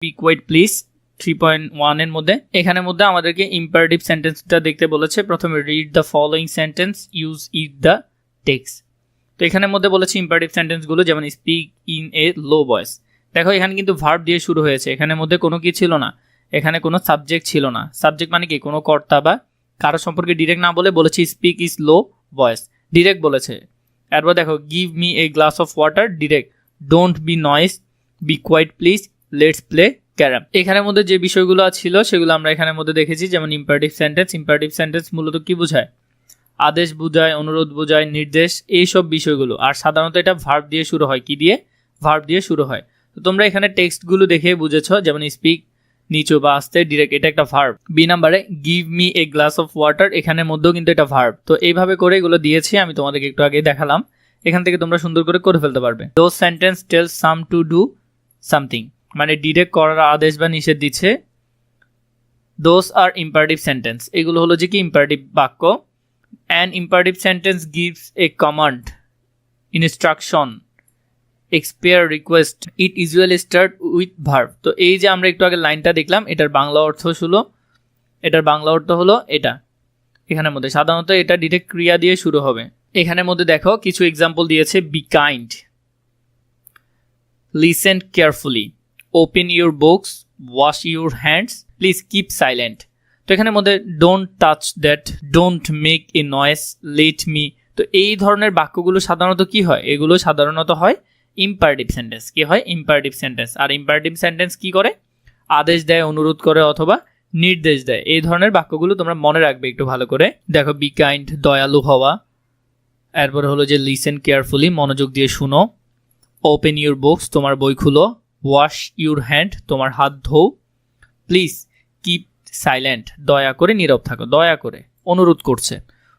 B quiet please 3.1 এর মধ্যে এখানের মধ্যে আমাদেরকে ইম্পারেটিভ সেন্টেন্সটা দেখতে বলেছে। প্রথমে read the following sentence, use it the text. তো এখানের মধ্যে বলেছে ইম্পারেটিভ সেন্টেন্সগুলো, যেমন speak in a low voice. দেখো এখানে কিন্তু ভার্ব দিয়ে শুরু হয়েছে, এখানের মধ্যে কোনো কি ছিল না, এখানে কোনো সাবজেক্ট ছিল না। সাবজেক্ট মানে কি, কোনো কর্তা বা কারো সম্পর্কে ডিরেক্ট না বলে বলেছে speak is low voice, direct বলেছে। এরপর দেখো give me a glass of water, direct. Don't be noise, be quiet please, let's play carrom. এখানের মধ্যে যে বিষয়গুলো ছিল সেগুলো আমরা এখানের মধ্যে দেখেছি, যেমন ইম্পারেটিভ সেন্টেন্স। ইম্পারেটিভ সেন্টেন্স মূলত কি বোঝায়? আদেশ বোঝায়, অনুরোধ বোঝায়, নির্দেশ, এইসব বিষয়গুলো। আর সাধারণত এটা ভার্ব দিয়ে শুরু হয়। কি দিয়ে? ভার্ব দিয়ে শুরু হয়। তো তোমরা এখানে টেক্সটগুলো দেখে বুঝেছো, যেমন স্পিক নিচু বা আস্তে, ডিরেক্ট, এটা একটা ভার্ব। বি নাম্বারে give me a glass of water, এখানের মধ্যেও কিন্তু এটা ভার্ব। তো এইভাবে করে এগুলো দিয়েছি, আমি তোমাদেরকে একটু আগে দেখালাম। এখান থেকে তোমরা সুন্দর করে ফেলতে পারবে। Those sentence tells some to do something, মানে ডিরেক্ট করার আদেশ বা নিষেধ দিচ্ছে। দোজ আর ইম্পারেটিভ সেন্টেন্স, এগুলো হলো যে কি ইম্পারেটিভ বাক্য। An imperative sentence gives a command, instruction, expire, request. It usually start with verb. তো এই যে আমরা একটু আগে লাইনটা দেখলাম, এটার বাংলা অর্থ হলো এটা। এখানের মধ্যে সাধারণত এটা ডিরেক্ট ক্রিয়া দিয়ে শুরু হবে। এখানের মধ্যে দেখো কিছু এক্সাম্পল দিয়েছে। Be kind, listen carefully, open your books, wash your hands, please keep silent. তো এখানের মধ্যে don't touch that, don't make a noise, let me. তো এই ধরনের বাক্যগুলো সাধারণত কি হয়? এগুলো সাধারণত হয় ইম্পারেটিভ সেন্টেন্স। কি হয়? Imperative sentence. আর ইম্পারেটিভ সেন্টেন্স কি করে? আদেশ দেয়, অনুরোধ করে, অথবা নির্দেশ দেয়। এই ধরনের বাক্যগুলো তোমরা মনে রাখবে একটু ভালো করে। দেখো বি কাইন্ড, দয়ালু হওয়া। এরপরে হলো যে লিসেন কেয়ারফুলি, মনোযোগ দিয়ে শুনো। ওপেন ইউর বুকস, তোমার বই খুলো। ওয়াশ ইউর হ্যান্ড, তোমার হাত ধোও। প্লিজ কিপ সাইলেন্ট, দয়া করে নীরব থাকো, দয়া করে অনুরোধ করছে।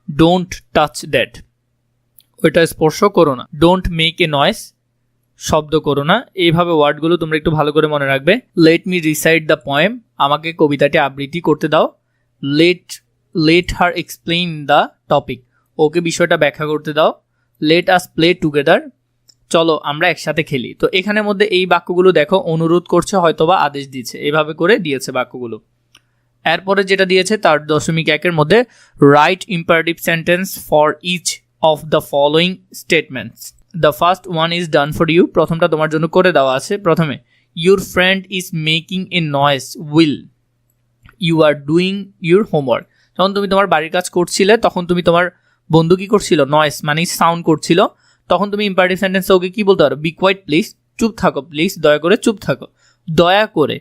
ডোন্ট টাচ দ্যাট, ওইটা স্পর্শ করো না। ডোন্ট মেক এ নয়েস, শব্দ করো না। এইভাবে ওয়ার্ডগুলো তোমরা একটু ভালো করে মনে রাখবে। Let me recite the poem, আমাকে কবিতাটি আবৃত্তি করতে দাও। Let her explain the topic, ওকে বিষয়টা ব্যাখ্যা করতে দাও। লেট আস প্লে টুগেদার, চলো আমরা একসাথে খেলি। তো এখানের মধ্যে এই বাক্যগুলো দেখো অনুরোধ করছে, হয়তোবা আদেশ দিচ্ছে, এইভাবে করে দিয়েছে বাক্যগুলো। এরপরে যেটা দিয়েছে তার 0.1 মধ্যে write imperative sentence for each of the following statements. The first one is done for you, প্রথমটা তোমার জন্য করে দেওয়া আছে। প্রথমে your friend is making a noise will you are doing your homework. যখন তুমি তোমার বাড়ির কাজ করছিলে তখন তুমি তোমার বন্ধু কি করছিল? নয়েস মানে সাউন্ড করছিল। তখন তুমি ইম্পারেটিভ সেন্টেন্সে ওকে কি বলতে পারো? বি কোয়াইট প্লিজ, চুপ থাকো, প্লিজ দয়া করে চুপ থাকো। দয়া করে,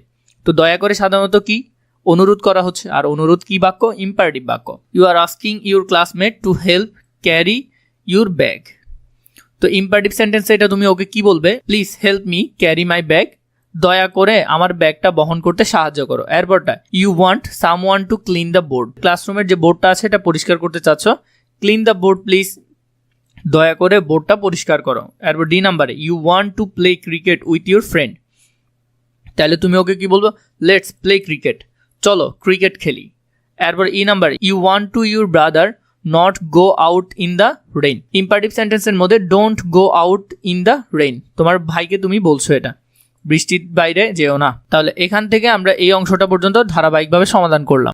তো দয়া করে সাধারণত কি? অনুরোধ করা হচ্ছে। আর অনুরোধ কি বাক্য? ইম্পারেটিভ বাক্য। You are asking your classmate to help carry your bag. তো ইম্পারেটিভ সেন্টেন্সে এটা তুমি ওকে কি বলবে? Please help me carry my bag, দয়া করে আমার ব্যাগটা বহন করতে সাহায্য করো। এরপরটা you want someone to clean the board, ক্লাসরুমের যে বোর্ডটা আছে এটা পরিষ্কার করতে চাচ্ছ। ক্লিন দ্য বোর্ড প্লিজ, দয়া করে বোর্ডটা পরিষ্কার করো। এরপর ডি নাম্বারে you want to play cricket with your friend, তাহলে তুমি ওকে কি বলবো? লেটস প্লে ক্রিকেট, চলো ক্রিকেট খেলি। এরপর E number you want to your brother not go out in the rain. Imperative সেন্টেন্সের মধ্যে don't go out in the rain, তোমার ভাইকে তুমি বলছো এটা, বৃষ্টির বাইরে যেও না। তাহলে এখান থেকে আমরা এই অংশটা পর্যন্ত ধারাবাহিকভাবে সমাধান করলাম।